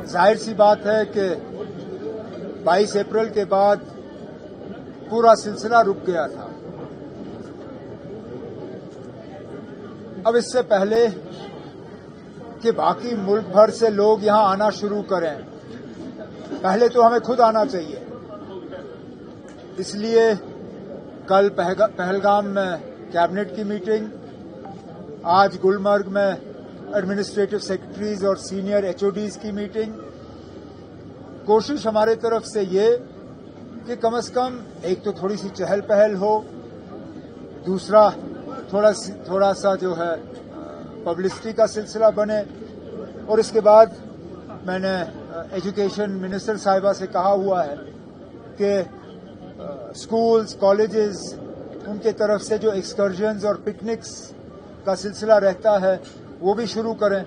ظاہر سی بات ہے کہ 22 اپریل کے بعد پورا سلسلہ رک گیا تھا. اب اس سے پہلے کہ باقی ملک بھر سے لوگ یہاں آنا شروع کریں، پہلے تو ہمیں خود آنا چاہیے. اس لیے کل پہلگام میں کیبنٹ کی میٹنگ، آج گلمرگ میں ایڈمنسٹریٹو سیکرٹریز اور سینئر ایچ او ڈیز کی میٹنگ. کوشش ہمارے طرف سے یہ کہ کم از کم ایک تو تھوڑی سی چہل پہل ہو، دوسرا تھوڑا سا جو ہے پبلسٹی کا سلسلہ بنے. اور اس کے بعد میں نے ایجوکیشن منسٹر صاحبہ سے کہا ہوا ہے کہ اسکولز، کالجز، ان کے طرف سے جو ایکسکرژنز اور پکنکس کا سلسلہ رہتا ہے وہ بھی شروع کریں،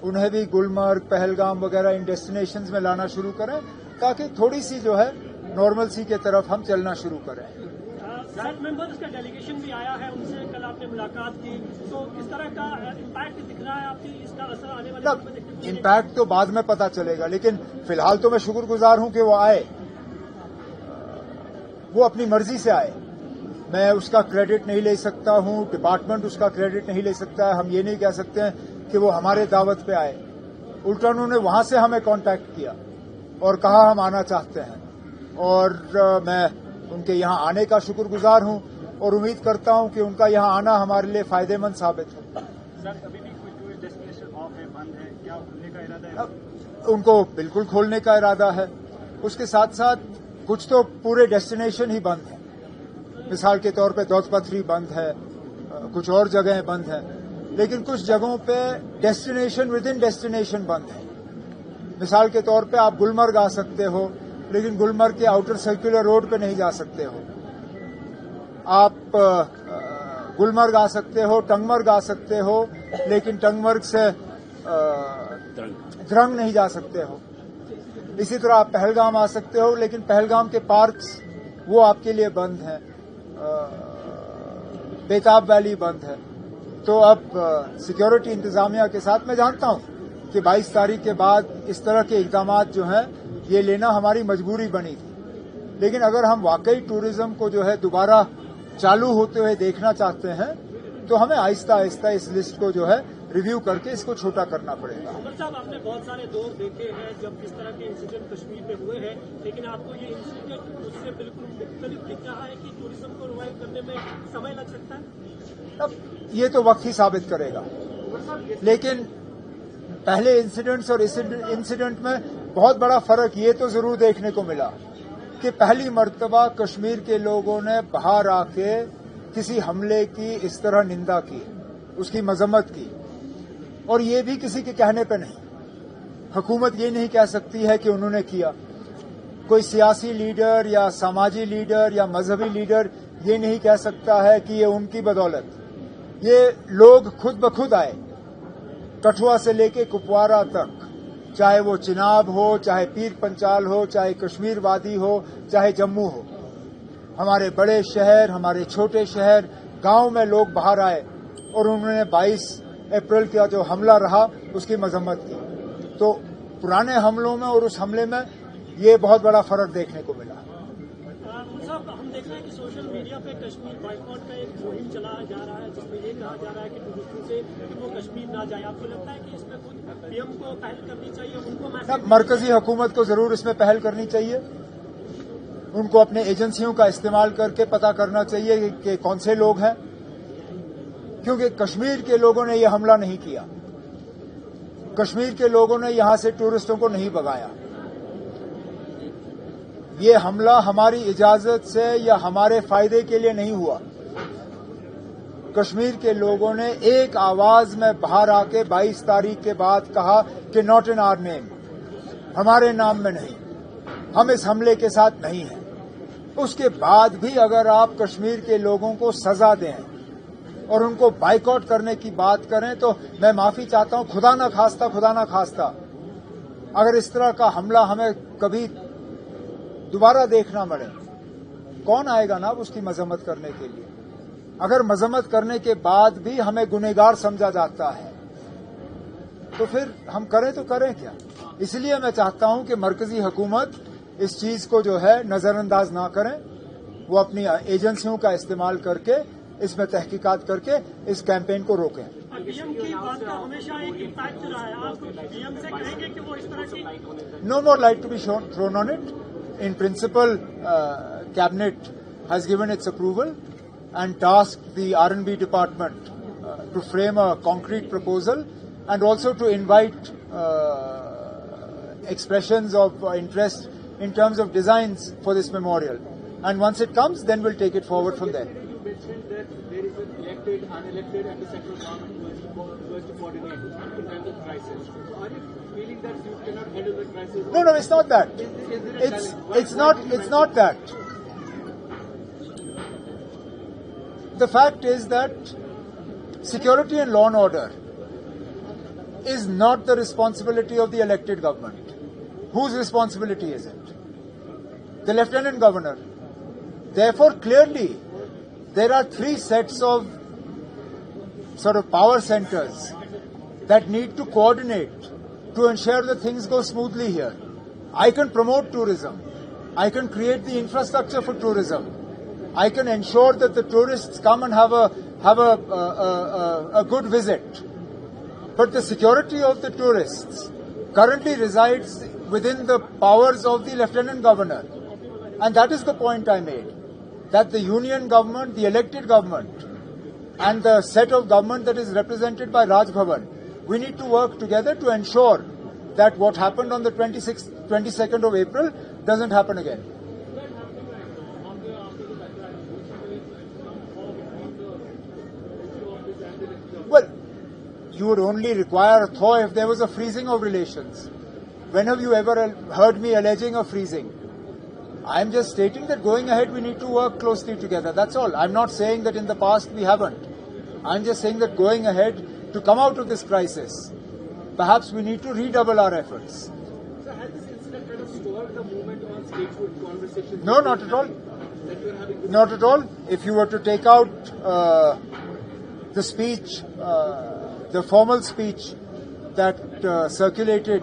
انہیں بھی گلمرگ، پہلگام وغیرہ ان ڈیسٹینیشنز میں لانا شروع کریں تاکہ تھوڑی سی جو ہے نارملسی کے طرف ہم چلنا شروع کریں. سینٹ ممبرز کا ڈیلیگیشن بھی آیا ہے، ان سے کل آپ نے ملاقات کی، تو کس طرح کا امپیکٹ دکھ رہا ہے آپ کی، اس کا اثر آنے والے وقت میں دیکھنے کو ملے گا؟ امپیکٹ تو بعد میں پتہ چلے گا، لیکن فی الحال تو میں شکر گزار ہوں کہ وہ آئے، وہ اپنی مرضی سے آئے. میں اس کا کریڈٹ نہیں لے سکتا ہوں، ڈپارٹمنٹ اس کا کریڈٹ نہیں لے سکتا ہے. ہم یہ نہیں کہہ سکتے ہیں کہ وہ ہمارے دعوت پہ آئے. الٹا انہوں نے وہاں سے ہمیں کانٹیکٹ کیا اور کہا ہم آنا چاہتے ہیں، اور میں ان کے یہاں آنے کا شکر گزار ہوں اور امید کرتا ہوں کہ ان کا یہاں آنا ہمارے لیے فائدہ مند ثابت ہو. سر ابھی بھی کوئی ٹورسٹ ڈیسٹینیشن آف ہے، بند ہے، کیا کھولنے کا ارادہ ہے؟ ان کو بالکل کھولنے کا ارادہ ہے. اس کے ساتھ ساتھ کچھ تو پورے ڈیسٹینیشن ہی بند ہیں. مثال کے طور پہ دودھ پتھری بند ہے، کچھ اور جگہیں بند ہیں، لیکن کچھ جگہوں پہ ڈیسٹینیشن ود ان ڈیسٹینیشن بند ہے. مثال کے طور پہ آپ گلمرگ آ سکتے ہو، لیکن گلمرگ کے آؤٹر سرکولر روڈ پہ نہیں جا سکتے ہو. آپ گلمرگ آ سکتے ہو، ٹنگمرگ آ سکتے ہو، لیکن ٹنگمرگ سے درنگ نہیں جا سکتے ہو. اسی طرح آپ پہلگام آ سکتے ہو، لیکن پہلگام کے پارکس وہ آپ کے لیے بند ہیں. بیتاب ویلی بند ہے. تو اب سیکیورٹی انتظامیہ کے ساتھ میں جانتا ہوں کہ 22 تاریخ کے بعد اس طرح کے اقدامات جو ہیں یہ لینا ہماری مجبوری بنی تھی، لیکن اگر ہم واقعی ٹورزم کو جو ہے دوبارہ چالو ہوتے ہوئے دیکھنا چاہتے ہیں تو ہمیں آہستہ آہستہ اس لسٹ کو جو ہے ریویو کر کے اس کو چھوٹا کرنا پڑے گا. صاحب آپ نے بہت سارے دور دیکھے ہیں جب کس طرح کے انسیڈنٹ کشمیر میں ہوئے ہیں، لیکن آپ کو یہ انسیڈنٹ اس سے بالکل مختلف دکھ رہا ہے کہ ٹورزم کو ریوائیو کرنے میں سمے لگ سکتا ہے؟ اب یہ تو وقت ہی ثابت کرے گا، لیکن پہلے انسیڈنٹس اور اس انسیڈنٹ میں بہت بڑا فرق یہ تو ضرور دیکھنے کو ملا کہ پہلی مرتبہ کشمیر کے لوگوں نے باہر آ کے کسی حملے کی اس طرح نندا کی، اس کی مذمت کی، اور یہ بھی کسی کے کہنے پہ نہیں. حکومت یہ نہیں کہہ سکتی ہے کہ انہوں نے کیا. کوئی سیاسی لیڈر یا سماجی لیڈر یا مذہبی لیڈر یہ نہیں کہہ سکتا ہے کہ یہ ان کی بدولت. یہ لوگ خود بخود آئے، کٹھوا سے لے کے کپوارہ تک، چاہے وہ چناب ہو، چاہے پیر پنچال ہو، چاہے کشمیر وادی ہو، چاہے جموں ہو. ہمارے بڑے شہر، ہمارے چھوٹے شہر، گاؤں میں لوگ باہر آئے اور انہوں نے 22 اپریل کا جو حملہ رہا اس کی مذمت کی. تو پرانے حملوں میں اور اس حملے میں یہ بہت بڑا فرق دیکھنے کو ملا. صاحب ہم دیکھ رہے ہیں کہ سوشل میڈیا پہ کشمیر بائیکاٹ کا ایک مہم چلایا جا رہا ہے جس میں یہ کہا جا رہا ہے کہ ٹورسٹوں سے کہ وہ کشمیر نہ جائے. آپ کو لگتا ہے کہ اس میں خود پی ایم کو پہل کرنی چاہیے، ان کو مرکزی حکومت کو ضرور اس میں پہل کرنی چاہیے. ان کو اپنے ایجنسیوں کا استعمال کر کے پتہ کرنا چاہیے کہ کون سے لوگ ہیں، کیونکہ کشمیر کے لوگوں نے یہ حملہ نہیں کیا. کشمیر کے لوگوں نے یہاں سے ٹورسٹوں کو نہیں بھگایا. یہ حملہ ہماری اجازت سے یا ہمارے فائدے کے لیے نہیں ہوا. کشمیر کے لوگوں نے ایک آواز میں باہر آ کے 22 تاریخ کے بعد کہا کہ ناٹ ان آر نیم، ہمارے نام میں نہیں، ہم اس حملے کے ساتھ نہیں ہیں. اس کے بعد بھی اگر آپ کشمیر کے لوگوں کو سزا دیں اور ان کو بائیکاٹ کرنے کی بات کریں تو میں معافی چاہتا ہوں، خدا نہ خواستہ اگر اس طرح کا حملہ ہمیں کبھی دوبارہ دیکھنا پڑے، کون آئے گا نا اس کی مذمت کرنے کے لیے؟ اگر مذمت کرنے کے بعد بھی ہمیں گنہگار سمجھا جاتا ہے تو پھر ہم کریں تو کریں کیا؟ اس لیے میں چاہتا ہوں کہ مرکزی حکومت اس چیز کو جو ہے نظر انداز نہ کریں، وہ اپنی ایجنسیوں کا استعمال کر کے اس میں تحقیقات کر کے اس کیمپین کو روکیں۔ پی ایم کی بات کا ہمیشہ ایک امپیکٹ رہا ہے، آپ پی ایم سے کہیں گے کہ وہ اس طرح کی No more light to be thrown on it. In principle, Cabinet has given its approval and tasked the R&B department to frame a concrete proposal and also to invite expressions of interest in terms of designs for this memorial. And once it comes, then we'll take it forward from there. You mentioned that there is an elected, unelected, and the central government who has to coordinate in times of crisis. So are you feeling that you cannot handle the crisis? No, it's not that. Is there a challenge? It's not that. The fact is that security and law and order is not the responsibility of the elected government. Whose responsibility is it? The Lieutenant Governor. Therefore, clearly, there are three sets of sort of power centers that need to coordinate to ensure that things go smoothly here. I can promote tourism. I can create the infrastructure for tourism. I can ensure that the tourists come and have a good visit. But the security of the tourists currently resides within the powers of the Lieutenant Governor. And that is the point I made. That the union government, the elected government, and the set of government that is represented by Raj Bhavan, we need to work together to ensure that what happened on the 22nd of April doesn't happen again. Well, you would only require a thaw if there was a freezing of relations. When have you ever heard me alleging a freezing? I'm just stating that going ahead we need to work closely together. That's all. I'm not saying that in the past we haven't. I'm just saying that going ahead to come out of this crisis, perhaps we need to redouble our efforts. So has this incident kind of stalled the movement on statehood conversations? No, not at all. That you are having with Not at all. If you were to take out the speech, the formal speech that circulated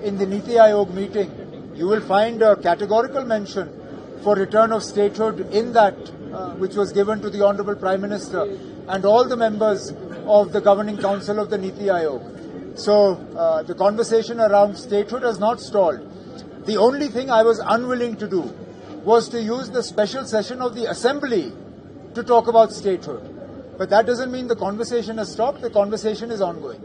in the Niti Aayog meeting, you will find a categorical mention for return of statehood in that which was given to the Honorable Prime Minister and all the members of the Governing Council of the Niti Aayog. So the conversation around statehood has not stalled. The only thing I was unwilling to do was to use the special session of the Assembly to talk about statehood. But that doesn't mean the conversation has stopped. The conversation is ongoing.